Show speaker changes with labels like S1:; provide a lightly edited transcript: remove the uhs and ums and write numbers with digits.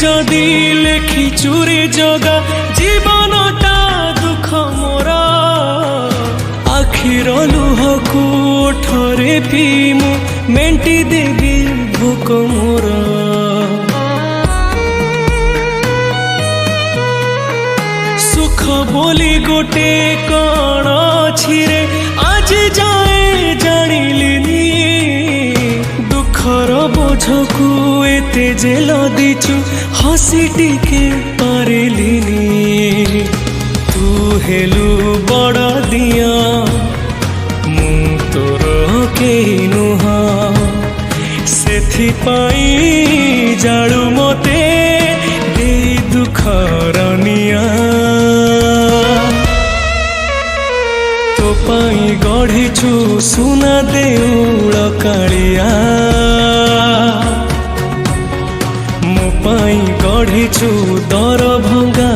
S1: जदि लेखी चूरी जगा जीवनटा दुख मोरा आखिर लुह कोठरे पीमु मेंटी देवी भोक मोरा सुख बोली गोटे कण अछि रे आज जाए जानिलिनी दुखर बोझकु एते जे लदिचु हसी टिके पारिलिनी तू हेलु बड़ दिया मु तोर केही नुह सेथिपाई जाळु मते देई दुखर निया तो पाई गढ़ीछु सुना देउल कालिया मो पाई गढ़ीछु दर भंगा